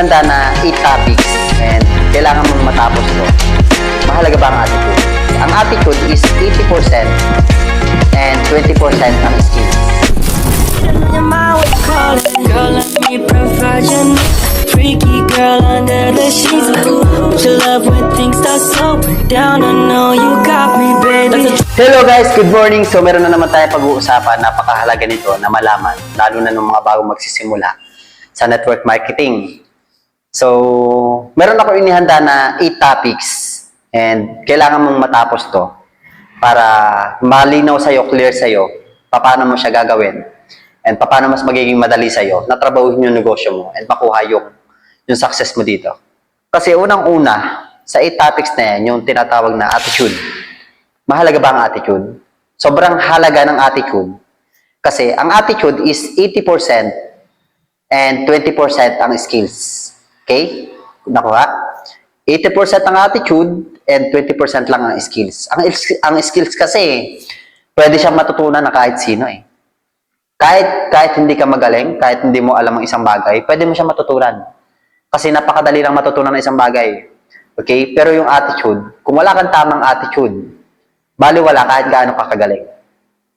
inihanda na 8 topics and kailangan mong matapos to. Mahalaga ba ang attitude? Ang attitude is 80% and 20% ang skills. Girl, let me provide you. Freaky girl under the sheets. Don't you love when things start slowing down? I know you got me, baby. Hello guys, good morning. So meron na naman tayo pag-uusapan. Napakahalaga nito na malaman, lalo na ng mga bagong magsisimula sa network marketing. So, meron ako inihanda na 8 topics and kailangan mong matapos to para malinaw sa'yo, clear sa'yo, paano mo siya gagawin and paano mas magiging madali sa'yo na trabahuhin yung negosyo mo and makuha yung success mo dito. Kasi unang-una, sa 8 topics na yan, yung tinatawag na attitude. Mahalaga ba ang attitude? Sobrang halaga ng attitude. Kasi ang attitude is 80% and 20% ang skills. Okay? Nakuha? 80% ang attitude and 20% lang ang skills. Ang skills kasi, pwede siyang matutunan na kahit sino eh. Kahit hindi ka magaling, kahit hindi mo alam ang isang bagay, pwede mo siyang matutunan. Kasi napakadali lang matutunan ng isang bagay. Okay? Pero yung attitude, kung wala kang tamang attitude, baliwala kahit gaano ka kagaling.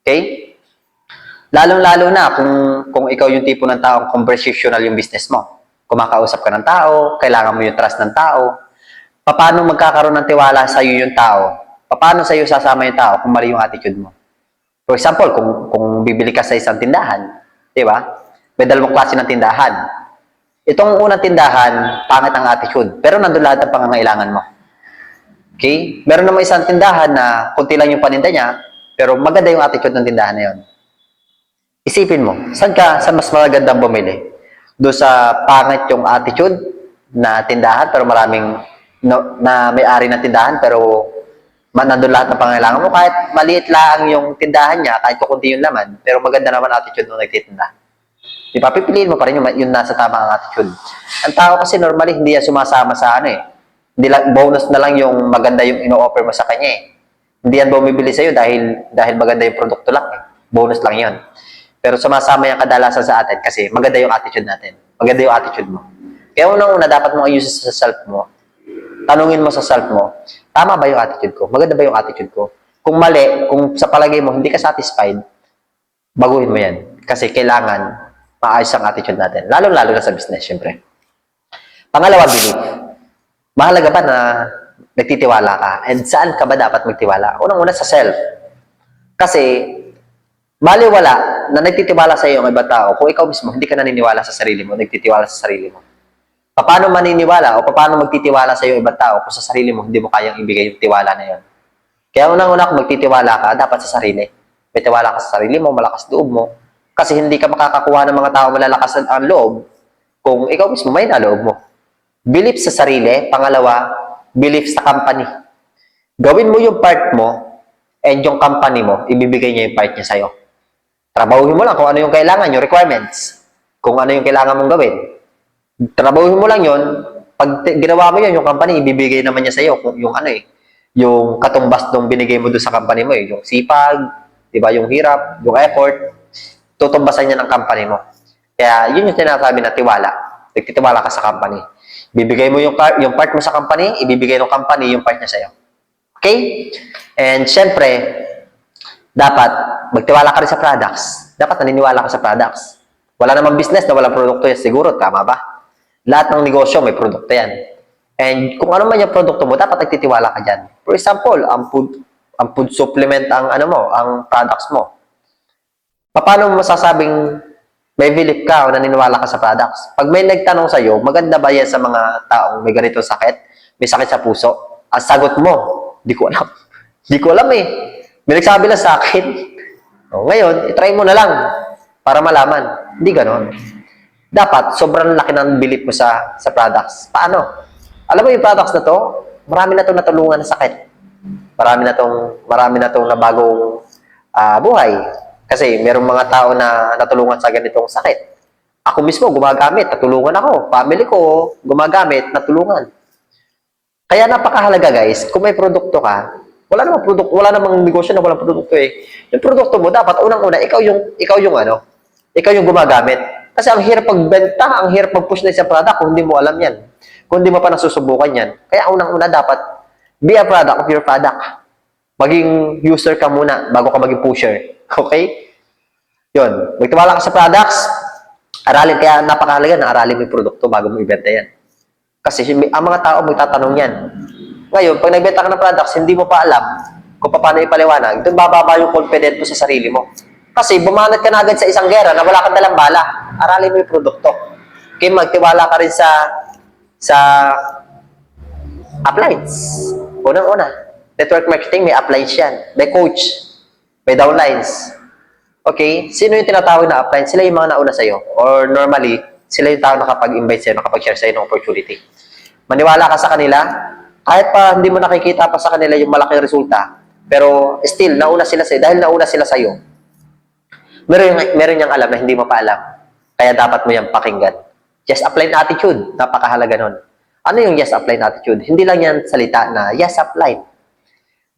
Okay? Lalong-lalo na kung ikaw yung tipo ng taong conversational yung business mo. Kumakausap ka ng tao, kailangan mo yung trust ng tao. Paano magkakaroon ng tiwala sa iyo yung tao? Paano sa iyo sasama yung tao kung mali yung attitude mo? For example, kung bibili ka sa isang tindahan, di ba? May dalawang klase ng tindahan. Itong unang tindahan, pangit ang attitude, pero nandun lahat ng pangangailangan mo. Okay? Meron naman isang tindahan na kunti lang yung paninda niya, pero maganda yung attitude ng tindahan na yun. Isipin mo, saan mas magandang bumili? Doon sa pangit yung attitude na tindahan, pero maraming na may-ari ng tindahan, pero nandun lahat ng pangangailangan mo. Kahit maliit lang yung tindahan niya, kahit kukunti yung laman, pero maganda naman attitude nung nagtitinda. Di ba? Pipiliin mo pa rin yung nasa tamang attitude. Ang tao kasi normally hindi yan sumasama sa ano eh. Hindi lang, bonus na lang yung maganda yung ino-offer mo sa kanya eh. Hindi yan bumibili sa'yo dahil maganda yung produkto lang eh. Bonus lang yun. Pero sumasama yan kadalasan sa atin kasi maganda yung attitude natin. Maganda yung attitude mo. Kaya unang-una, dapat mo ayusin sa self mo. Tanungin mo sa self mo, tama ba yung attitude ko? Maganda ba yung attitude ko? Kung mali, kung sa palagay mo hindi ka satisfied, baguhin mo yan. Kasi kailangan maayos ang attitude natin. Lalo-lalo na sa business, syempre. Pangalawa, belief. Mahalaga ba na nagtitiwala ka? And saan ka ba dapat magtiwala? Unang-una sa self. Kasi, baliwala na nagtitiwala sa iyo ang ibang tao kung ikaw mismo hindi ka naniniwala sa sarili mo, nagtitiwala sa sarili mo. Paano maniniwala o paano magtitiwala sa iyo ang ibang tao kung sa sarili mo hindi mo kayang ibigay yung tiwala na yon? Kaya unang-una kung magtitiwala ka, dapat sa sarili. May tiwala ka sa sarili mo, malakas loob mo. Kasi hindi ka makakakuha ng mga tao malalakas ang loob kung ikaw mismo may naloob mo. Belief sa sarili. Pangalawa, belief sa company. Gawin mo yung part mo and yung company mo, ibibigay niya yung part niya sa'yo. Trabahuhin mo lang kung ano yung kailangan, yung requirements. Kung ano yung kailangan mong gawin. Trabahuhin mo lang yun. Pag ginawa mo yun, yung company, ibibigay naman niya sa'yo yung ano eh, yung katumbas nung binigay mo doon sa company mo eh. Yung sipag, diba, yung hirap, yung effort, tutumbasan niya ng company mo. Kaya yun yung sinasabi na tiwala. Nagtitiwala ka sa company. Bibigay mo yung part mo sa company, ibibigay ng company yung part niya sa'yo. Okay? And syempre, dapat magtiwala ka rin sa products. Dapat naniniwala ka sa products. Wala namang business na walang produkto yan. Siguro, tama ba? Lahat ng negosyo may produkto yan. And kung ano man yung produkto mo, dapat nagtitiwala ka dyan. For example, ang food supplement ang products mo. Paano mo masasabing may belief ka o naniniwala ka sa products? Pag may nagtanong sa'yo, maganda ba yan sa mga taong may ganitong sakit? May sakit sa puso? Ang sagot mo, di ko alam. Di ko alam eh. May nagsabi lang sa akin. O, ngayon, itry mo na lang para malaman. Hindi ganon. Dapat, sobrang laki ng belief mo sa products. Paano? Alam mo yung products na to, marami na itong natulungan na sakit. Marami na itong nabagong buhay. Kasi merong mga tao na natulungan sa ganitong sakit. Ako mismo, gumagamit. Natulungan ako. Family ko, gumagamit. Natulungan. Kaya napakahalaga guys, kung may produkto ka, wala namang negosyo na walang produkto eh. Yung produkto mo dapat unang-una ikaw yung gumagamit. Kasi ang hirap pagbenta, ang hirap mag-push na isang product kung hindi mo alam yan. Kung hindi mo pa nasusubukan yan. Kaya unang-una dapat, be a product of your product. Maging user ka muna bago ka maging pusher. Okay? Yun. Magtiwala ka sa products, aralin. Kaya napakahalaga na aralin mo yung produkto bago mo ibenta yan. Kasi ang mga tao magtatanong yan. Ngayon, pag nagbenta ka ng products, hindi mo pa alam kung paano ipaliwanag, doon bababa yung confidence mo sa sarili mo. Kasi bumanat ka na agad sa isang gera na wala kang dalang bala. Aralin mo yung produkto. Okay, magtiwala ka rin sa uplines. Unang-una, network marketing, may uplines yan. May coach, may downlines. Okay, sino yung tinatawag na uplines? Sila yung mga nauna sa'yo. Or normally, sila yung tao nakapag-invite sa'yo, nakapag-share sa'yo ng opportunity. Maniwala ka sa kanila, kahit pa hindi mo nakikita pa sa kanila yung malaking resulta, pero still, nauna sila sa'yo. Dahil nauna sila sa'yo, meron niyang alam na hindi mo pa alam. Kaya dapat mo yung pakinggan. Yes, apply na attitude. Napakahalaga nun. Ano yung yes, apply na attitude? Hindi lang yan salita na yes, apply.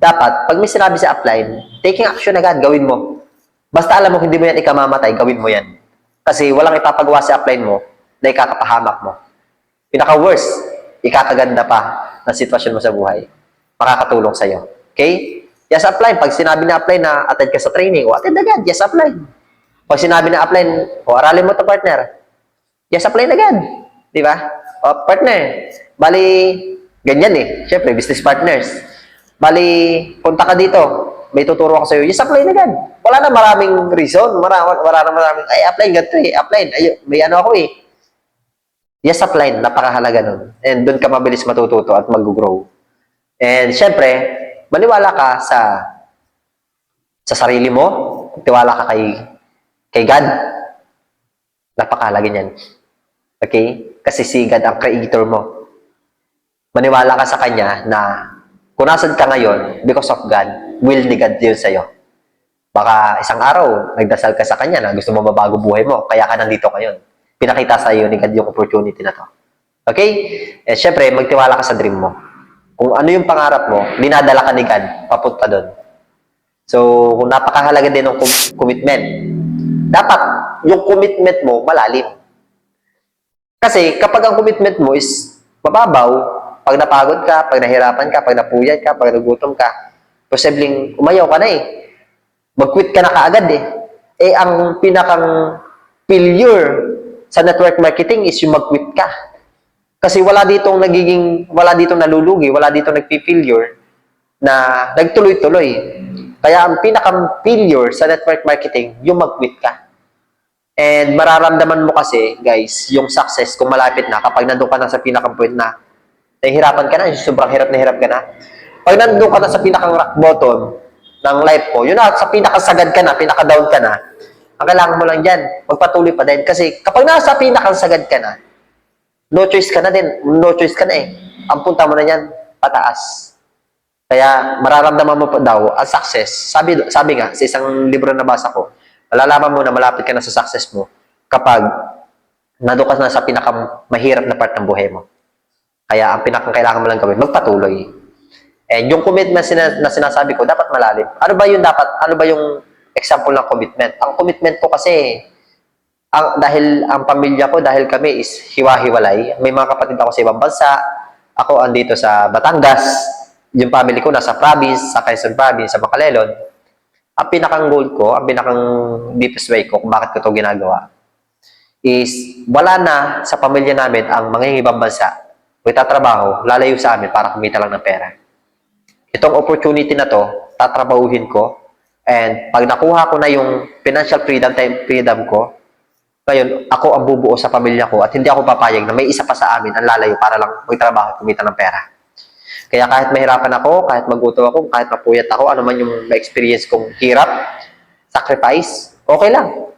Dapat, pag may sinabi sa apply, taking action agad, gawin mo. Basta alam mo, hindi mo yan ikamamatay, gawin mo yan. Kasi walang ipapagawa sa apply mo na ikakapahamak mo. Pinaka-worst, ikakaganda pa ng sitwasyon mo sa buhay. Makakatulong sa'yo. Okay? Yes, apply. Pag sinabi na apply na attend ka sa training, attend agad. Yes, apply. Pag sinabi na apply, aralin mo ito, partner. Yes, apply agad. Di ba? O, partner. Bali, ganyan eh. Siyempre, business partners. Bali, punta ka dito. May tuturo ako sa'yo. Yes, apply agad. Wala na maraming reason. Wala na maraming, ay, apply, ganito eh. Apply. Ay, may ano ako eh. Yes, apply. Napakahalaga nun. And doon ka mabilis matututo at mag-grow. And syempre, maniwala ka sa sarili mo. Tiwala ka kay God. Napakahalaga niyan. Okay? Kasi si God ang creator mo. Maniwala ka sa Kanya na kung nasan ka ngayon, because of God, will ni God yun sa'yo. Baka isang araw, nagdasal ka sa Kanya na gusto mo mabago buhay mo, kaya ka nandito ngayon. Pinakita sa iyo ni God yung opportunity na to. Okay? Eh, syempre, magtiwala ka sa dream mo. Kung ano yung pangarap mo, dinadala ka ni God, papunta doon. So, kung napakahalaga din ng commitment, dapat yung commitment mo malalim. Kasi kapag ang commitment mo is mababaw, pag napagod ka, pag nahirapan ka, pag napuyat ka, pag nagutom ka, posibleng umayaw ka na eh. Mag-quit ka na kaagad eh. Eh, ang pinakang failure sa network marketing is yung mag-quit ka. Kasi wala ditong nalulugi, wala ditong nagpi-failure na nagtuloy-tuloy. Kaya ang pinakang failure sa network marketing, yung mag-quit ka. And mararamdaman mo kasi, guys, yung success kung malapit na kapag nandun ka na sa pinakang point na nahihirapan ka na, sobrang hirap na hirap ka na. Pag nandun ka na sa pinakang rock bottom ng life mo, yun na, sa pinakasagad ka na, pinaka-down ka na, ang kailangan mo lang dyan, magpatuloy pa din. Kasi kapag nasa pinakasagad ka na, no choice ka na din. No choice ka na eh. Ang punta mo na yan, pataas. Kaya mararamdaman mo pa daw ang success. Sabi nga, sa isang libro na nabasa ko, malalaman mo na malapit ka na sa success mo kapag nandun ka na sa pinakamahirap na part ng buhay mo. Kaya ang pinakakailangan mo lang gawin, magpatuloy. And yung commitment na sinasabi ko, dapat malalim. Ano ba yung example ng commitment? Ang commitment ko kasi, dahil ang pamilya ko, dahil kami is hiwa-hiwalay, may mga kapatid ako sa ibang bansa, ako andito sa Batangas, yung family ko nasa province, sa Quezon province, sa Bacalelon. Ang pinakang goal ko, ang pinakang deepest way ko kung bakit ko ito ginagawa, is wala na sa pamilya namin ang mga ibang bansa, magtatrabaho, lalayo sa amin para kumita lang ng pera. Itong opportunity na to, tatrabahuhin ko, and pag nakuha ko na yung financial freedom ko, ngayon, ako ang bubuo sa pamilya ko at hindi ako papayag na may isa pa sa amin ang lalayo para lang magtrabaho at kumita ng pera. Kaya kahit mahirapan ako, kahit magutom ako, kahit mapuyat ako, ano man yung ma-experience kong hirap, sacrifice, okay lang.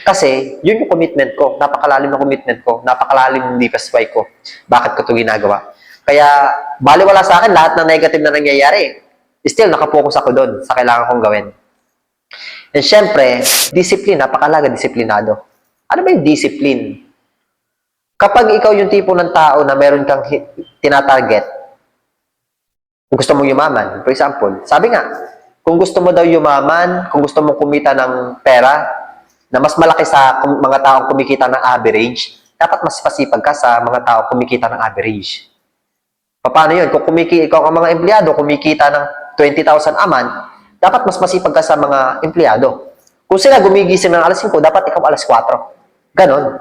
Kasi, yun yung commitment ko. Napakalalim na commitment ko. Napakalalim ng deepest why ko. Bakit ko ito ginagawa? Kaya, baliwala sa akin lahat ng negative na nangyayari. Still, nakapokus ako doon sa kailangan kong gawin. And syempre, discipline. Napakalaga, disiplinado. Ano ba yung discipline? Kapag ikaw yung tipo ng tao na meron kang tinatarget, kung gusto mong yumaman, for example, sabi nga, kung gusto mo daw yumaman, kung gusto mong kumita ng pera, na mas malaki sa mga taong kumikita ng average, dapat mas pasipag ka sa mga taong kumikita ng average. Paano yun? Kung ikaw ang mga empleyado, kumikita ng 20,000 a month, dapat mas masipag ka sa mga empleyado. Kung sila gumigising ng alas 5, dapat ikaw alas 4. Ganon.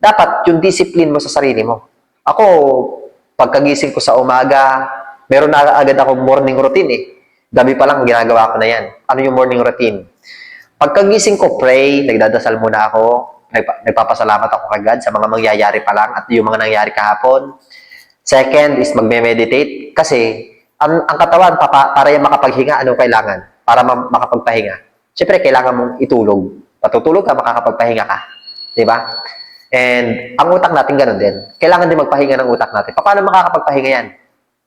Dapat yung discipline mo sa sarili mo. Ako, pagkagising ko sa umaga, meron na agad ako morning routine eh. Gabi pa lang, ginagawa ko na yan. Ano yung morning routine? Pagkagising ko, pray, nagdadasal muna ako, nagpapasalamat ako kay God sa mga mangyayari pa lang at yung mga nangyari kahapon. Second is magme-meditate kasi ang katawan, para yung makapaghinga, ano kailangan? Para makapagpahinga. Siyempre, kailangan mong itulog. Patutulog ka, makakapagpahinga ka. Diba? And ang utak natin ganun din. Kailangan din magpahinga ng utak natin. Paano makakapagpahinga yan?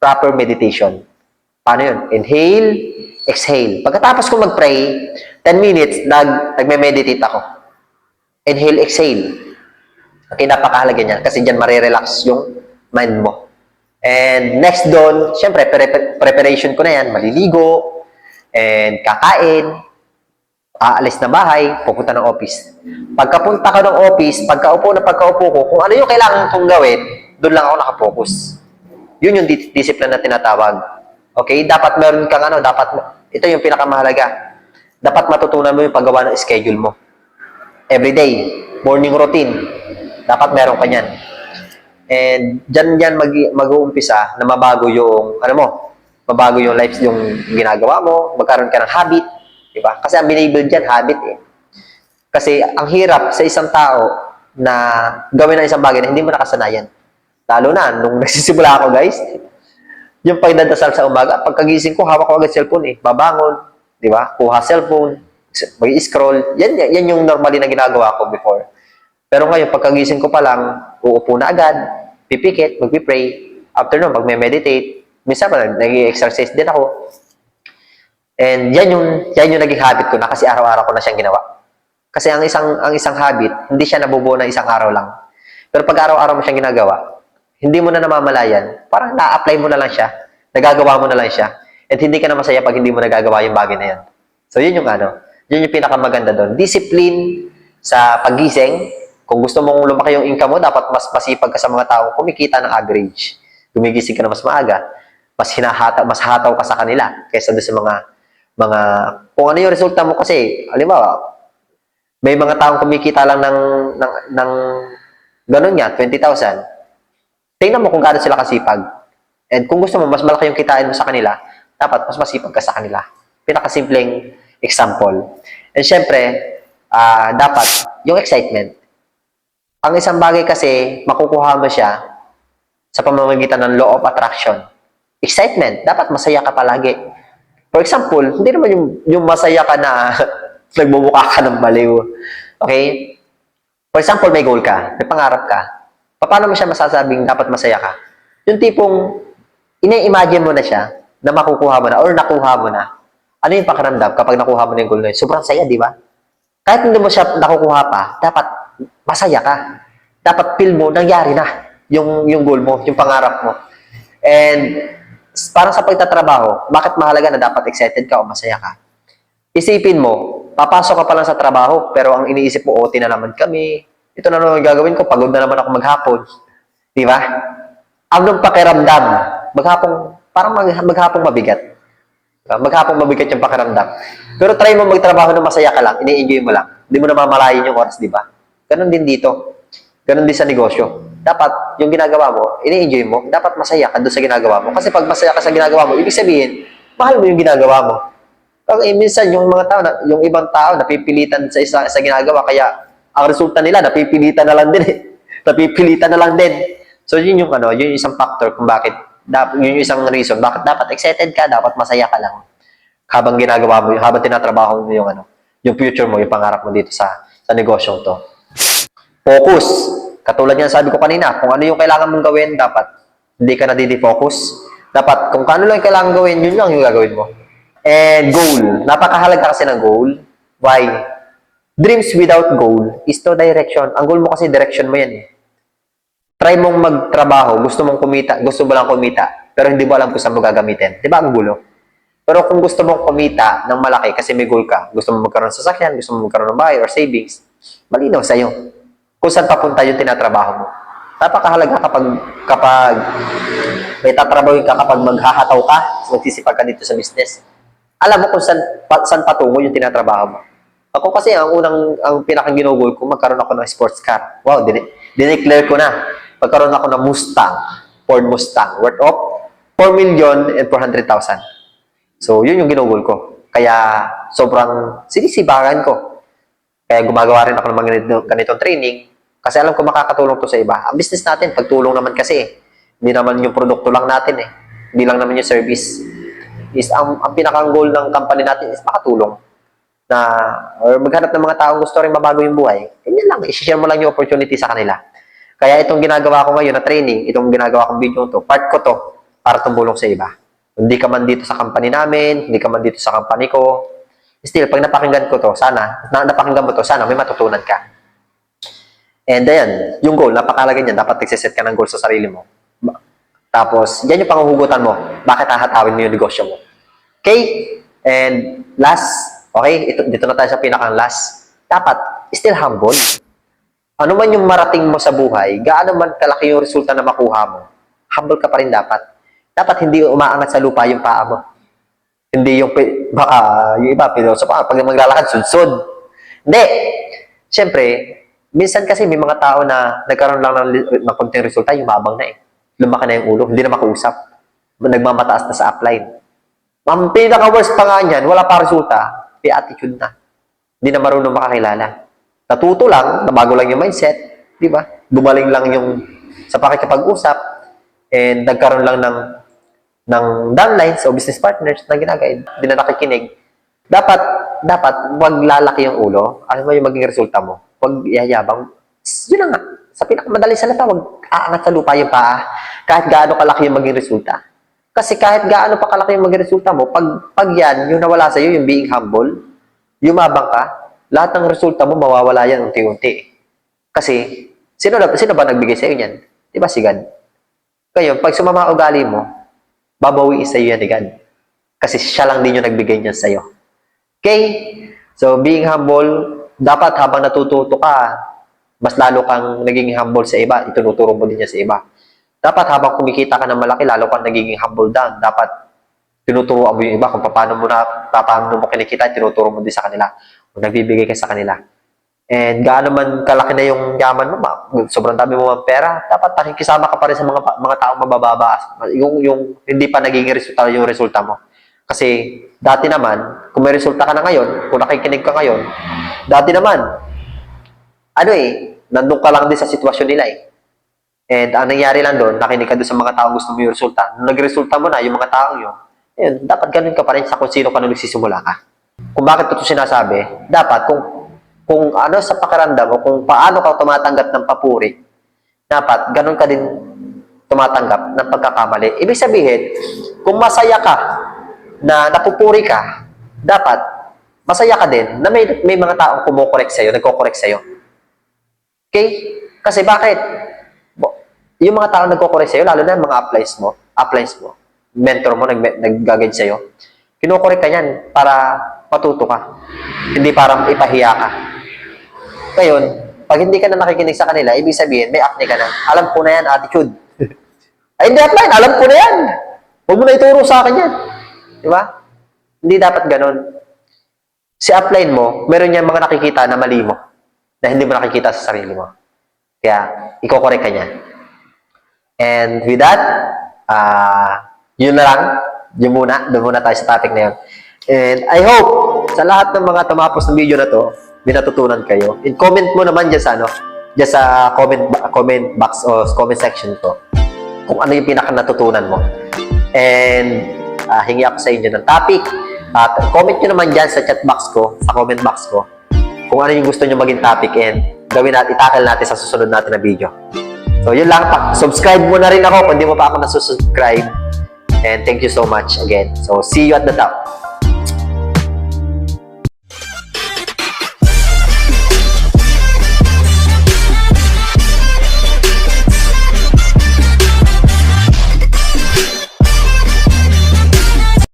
Proper meditation. Paano yun? Inhale, exhale. Pagkatapos ko mag-pray, 10 minutes, nagme-meditate ako. Inhale, exhale. Okay, napakahalaga niyan kasi dyan marirelax yung mind mo. And next doon, syempre, preparation ko na yan, maliligo, and kakain, aalis na bahay, pupunta ng office. Pagkapunta ka ng office, pagkaupo ko, kung ano yung kailangan kong gawin, doon lang ako nakafocus. Yun yung discipline na tinatawag. Okay? Dapat meron kang ito yung pinakamahalaga. Dapat matutunan mo yung paggawa ng schedule mo. Everyday, morning routine. Dapat meron ka yan. And dyan mag-uumpisa na mabago yung, mabago yung life, yung ginagawa mo, magkaroon ka ng habit. Diba? Kasi ang binibig dyan, habit eh. Kasi ang hirap sa isang tao na gawin ng isang bagay na hindi mo nakasanayan. Lalo na, nung nagsisimula ako guys, yung pagdadasal sa umaga, pagkagising ko, hawak ko agad cellphone eh. Babangon, di ba? Kuha cellphone, mag-scroll. Yan yung normally na ginagawa ko before. Pero ngayon, pagkagising ko pa lang, uupo na agad, pipikit, magpipray. After nun, magme-meditate. Minsan pa, nag-exercise din ako. And yan yung naging habit ko na kasi araw-araw ko na siyang ginawa. Kasi ang isang habit, hindi siya nabubuo na isang araw lang. Pero pag araw-araw mo siyang ginagawa, hindi mo na namamalayan, parang na-apply mo na lang siya, nagagawa mo na lang siya, at hindi ka na masaya pag hindi mo nagagawa yung bagay na yan. So yun yung yun yung pinakamaganda doon. Discipline sa paggising. Kung gusto mong lumaki yung income mo, dapat mas masipag ka sa mga tao, kumikita ng average. Gumigising ka na mas maaga, mas hataw ka sa kanila kaysa doon sa mga kung ano yung resulta mo kasi, halimbawa, may mga taong kumikita lang ng ganun nga, 20,000. Tingnan mo kung gaano sila kasipag. And kung gusto mo, mas malaki yung kitain mo sa kanila, dapat mas masipag ka sa kanila. Pinakasimpleng example. And syempre, dapat yung excitement. Ang isang bagay kasi, makukuha mo siya sa pamamagitan ng law of attraction. Excitement. Dapat masaya ka palagi. For example, hindi naman yung masaya ka na nagmumukha ka ng baliw. Okay? For example, may goal ka, may pangarap ka. Paano mo siya masasabing dapat masaya ka? Yung tipong, ina-imagine mo na siya na makukuha mo na or nakuha mo na. Ano yung pakiramdam kapag nakuha mo na yung goal na yun? Sobrang saya, di ba? Kahit hindi mo siya nakukuha pa, dapat masaya ka. Dapat feel mo, nangyari na yung goal mo, yung pangarap mo. And parang sa pagtatrabaho, bakit mahalaga na dapat excited ka o masaya ka? Isipin mo, papasok ka pa lang sa trabaho, pero ang iniisip mo, OT na naman kami. Ito na naman gagawin ko, pagod na naman ako maghapon. Di ba? Anong pakiramdam? Maghapong mabigat. Maghapong mabigat yung pakiramdam. Pero try mo magtrabaho na masaya ka lang, ini-enjoy mo lang. Hindi mo na mamalayin yung oras, di ba? Ganon din dito. Ganon din sa negosyo. Dapat, yung ginagawa mo, ini-enjoy mo, dapat masaya ka doon sa ginagawa mo. Kasi pag masaya ka sa ginagawa mo, ibig sabihin, mahal mo yung ginagawa mo. Minsan, yung ibang tao, napipilitan sa ginagawa, kaya ang resulta nila, napipilitan na lang din eh. Napipilitan na lang din. So, yun yung isang factor kung bakit, yun yung isang reason, bakit dapat excited ka, dapat masaya ka lang. Habang ginagawa mo, habang tinatrabaho mo yung future mo, yung pangarap mo dito sa negosyong to. Focus. Katulad yan, sabi ko kanina, kung ano yung kailangan mong gawin, dapat hindi ka nadidi-focus. Dapat, kung ano lang yung kailangan gawin, yun lang yung gagawin mo. And goal. Napakahalaga kasi ng goal. Why? Dreams without goal is no direction. Ang goal mo kasi, direction mo yan eh. Try mong magtrabaho, gusto mo lang kumita, pero hindi mo alam kung saan mo gagamitin. Di ba ang gulo? Pero kung gusto mong kumita ng malaki kasi may goal ka, gusto mo magkaroon ng sasakyan, gusto mo magkaroon ng bahay or savings, malinaw sa'yo kung saan papunta yung tinatrabaho mo. Napakahalaga kapag may tatrabaho ka, kapag maghahataw ka, magsisipag ka dito sa business. Alam mo kung saan patungo yung tinatrabaho mo. Ako kasi, ang pinakaginugol ko, magkaroon ako ng sports car. Wow, dineclare ko na. Magkaroon ako ng Ford Mustang, worth of 4,400,000. So, yun yung ginugol ko. Kaya, sobrang sinisibagan ko. Kaya gumagawa rin ako ng mga ganitong training kasi alam ko makakatulong to sa iba. Ang business natin, pagtulong naman kasi, hindi naman yung produkto lang natin eh. Hindi lang naman yung service. Ang pinakang goal ng company natin is makatulong na or maghanap ng mga taong gusto rin mabago yung buhay. Ganyan lang, i-share mo lang yung opportunity sa kanila. Kaya itong ginagawa ko ngayon na training, itong ginagawa kong video to, part ko to para tumulong sa iba. Hindi ka man dito sa company namin, hindi ka man dito sa company ko, still, pag napakinggan ko to, napakinggan mo to, sana may matutunan ka. And ayan, yung goal, napakalaga niyan, dapat nagsiset ka ng goal sa sarili mo. Tapos, yan yung panghuhugutan mo, bakit hahatawin mo yung negosyo mo. Okay? And last, okay, dito na tayo sa pinakang last, dapat, still humble. Ano man yung marating mo sa buhay, gaano man kalaki yung resulta na makuha mo, humble ka pa rin dapat. Dapat hindi umaangat sa lupa yung paa mo. Hindi yung, baka, yung iba, pag maglalakad, sudsud. Hindi. Siyempre, minsan kasi may mga tao na nagkaroon lang ng konting resulta, yumabang na eh. Lumaki na yung ulo, hindi na makausap. Nagmamataas na sa upline. Ang pinaka-worst pa nga niyan, wala pa resulta, may attitude na. Hindi na marunong makakilala. Natuto lang, nabago lang yung mindset, di ba? Gumaling lang yung sa pakikipag-usap, and nagkaroon lang ng downlines o business partners na ginagay, hindi na nakikinig. Dapat, wag lalaki yung ulo. Ano mo yung maging resulta mo? Wag yayabang. Yun na nga. Sa pinakamadaling salita, wag aangat sa lupa yung paa. Kahit gaano kalaki yung maging resulta. Kasi kahit gaano pa kalaki yung maging resulta mo, pag yan, yung nawala sa'yo, yung being humble, yumabang ka, lahat ng resulta mo, mawawala yan unti-unti. Kasi, sino ba nagbigay sa'yo yan? Di ba si God? Ngayon, pag sumama ugali mo, babawiin sa'yo yan ni God. Kasi siya lang din yung nagbigay niyan sa'yo. Okay? So, being humble, dapat habang natututo ka, mas lalo kang naging humble sa iba, itunuturo mo din niya sa iba. Dapat habang kumikita ka ng malaki, lalo kang nagiging humble down. Dapat tinuturuan mo yung iba kung paano mo kinikita, tinuturo mo din sa kanila. Kung nagbibigay ka sa kanila. And gaano man kalaki na yung yaman mo, sobrang dami mo ng pera, dapat nakikisama ka pa rin sa mga taong mabababa. Yung hindi pa nagiging resulta yung resulta mo. Kasi dati naman, kung may resulta ka na ngayon, kung nakikinig ka ngayon, dati naman, nandun ka lang din sa sitwasyon nila eh. And ang nangyari lang doon, nakinig ka doon sa mga taong gusto mo yung resulta. Nung nagresulta mo na, yung mga taong yun, dapat ganun ka pa rin sa kung sino ka nung nagsisimula ka. Kung bakit ito sinasabi, dapat kung ano sa pakiramdam mo, kung paano ka tumatanggap ng papuri, dapat ganun ka din tumatanggap ng pagkakamali. Ibig sabihin, kung masaya ka na napupuri ka, dapat masaya ka din na may mga taong kumukorek sa'yo, nagkokorek sa'yo. Okay? Kasi bakit? Yung mga taong nagkokorek sa'yo, lalo na yung mga uplines mo, mentor mo, nag-guide sa'yo, kinukorek ka yan para matuto ka. Hindi para ipahiya ka. Ngayon, pag hindi ka na nakikinig sa kanila, ibig sabihin, may acne ka na. Alam ko na yan, attitude. Ay, hindi upline, alam ko na yan. Huwag mo na ituro sa akin yan. Di ba? Hindi dapat ganun. Si upline mo, meron niya mga nakikita na mali mo, na hindi mo nakikita sa sarili mo. Kaya, iko-correct ka niya. And with that, yun na lang. Doon muna tayo sa topic na yun. And I hope, sa lahat ng mga tumapos ng video na to, may natutunan kayo. And comment mo naman dyan sa comment box o comment section ko kung ano yung pinaka natutunan mo. And hingi ako sa inyo ng topic. At comment nyo naman dyan sa chat box ko, sa comment box ko, kung ano yung gusto nyo maging topic and itakal natin sa susunod natin na video. So, yun lang. Subscribe mo na rin ako kung di mo pa ako nasusubscribe. And thank you so much again. So, see you at the top.